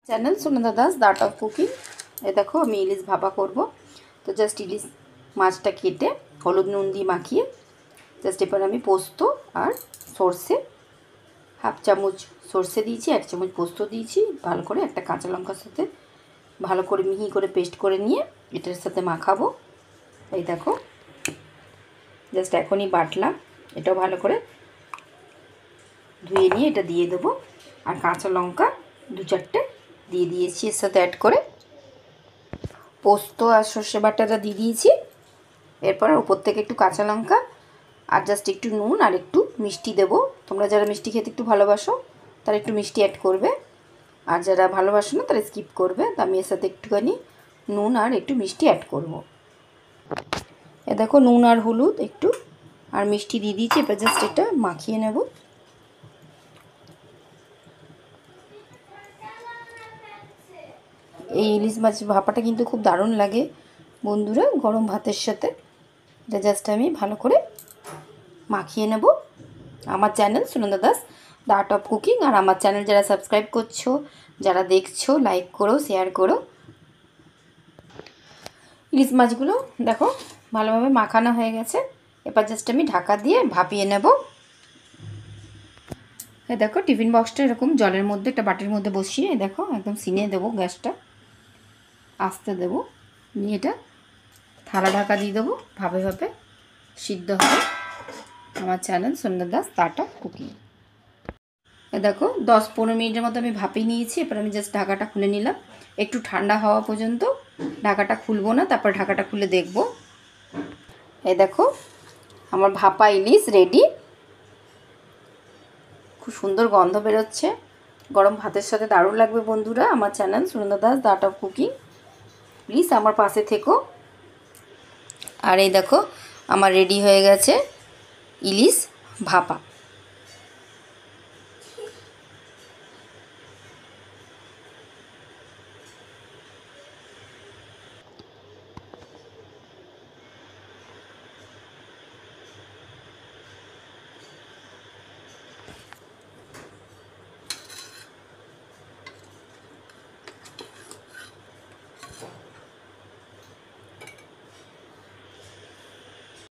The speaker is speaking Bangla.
Channel Sunanda Das the art of cooking. দেখো আমি ইলিশ ভাপা করব। তো জাস্ট ইলিশ মাছটা কেটে হলুদ নুন দিয়ে মাখিয়ে জাস্ট এবার আমি পোস্ত আর সর্ষে হাফ চামচ সর্ষে দিয়েছি, 1 চামচ পোস্ত দিয়েছি, ভালো করে একটা কাঁচা লঙ্কার সাথে ভালো করে মিহি করে পেস্ট করে নিয়ে এটার সাথে মাখাবো। এই দেখো জাস্ট এখনই বাটলাম, এটাও ভালো করে ধুয়ে নিয়ে এটা দিয়ে দেবো। আর কাঁচা লঙ্কা 2-4টে দিয়ে দিয়েছি এর সাথে অ্যাড করে, পোস্ত আর সর্ষে বাটাটা দিয়ে দিয়েছি। এরপর উপর থেকে একটু কাঁচা লঙ্কা আর জাস্ট একটু নুন আর একটু মিষ্টি দেবো। তোমরা যারা মিষ্টি খেতে একটু ভালোবাসো তারা একটু মিষ্টি অ্যাড করবে, আর যারা ভালোবাসো না তারা স্কিপ করবে। তো আমি এর সাথে একটুখানি নুন আর একটু মিষ্টি অ্যাড করব। এ দেখো নুন আর হলুদ একটু আর মিষ্টি দিয়ে দিয়েছি। এবার জাস্ট এটা মাখিয়ে নেব। এই ইলিশ মাছ ভাপাটা কিন্তু খুব দারুণ লাগে বন্ধুরা গরম ভাতের সাথে। এটা জাস্ট আমি ভালো করে মাখিয়ে নেব। আমার channel Sunanda Das the art of cooking, আর আমার চ্যানেল যারা সাবস্ক্রাইব করছো, যারা দেখছো, লাইক করো, শেয়ার করো। ইলিশ মাছগুলো দেখো ভালোভাবে মাখানো হয়ে গেছে। এবার জাস্ট আমি ঢাকা দিয়ে ভাপিয়ে নেব। এই দেখো টিফিন বক্সটা এরকম জলের মধ্যে একটা বাটির মধ্যে বসিয়ে দেখো একদম সিনে দেবো, গ্যাসটা আস্তে দেবো, নিয়ে এটা থালা ঢাকা দিয়ে দেবো, ভাবে ভাবে সিদ্ধ হবে। আমার channel Sunanda Das the art of cooking. দেখো 10-15 মিনিটের মতো আমি ভাপিয়ে নিয়েছি। এবার আমি জাস্ট ঢাকাটা খুলে নিলাম, একটু ঠান্ডা হওয়া পর্যন্ত ঢাকাটা খুলবো না, তারপর ঢাকাটা খুলে দেখব। এই দেখো আমার ভাপা ইলিশ রেডি। খুব সুন্দর গন্ধ বেরোচ্ছে, গরম ভাতের সাথে দারুণ লাগবে বন্ধুরা। আমার channel Sunanda Das the art of cooking, please আমার পাশে থেকো। আর এই দেখো আমার রেডি হয়ে গেছে ইলিশ ভাপা।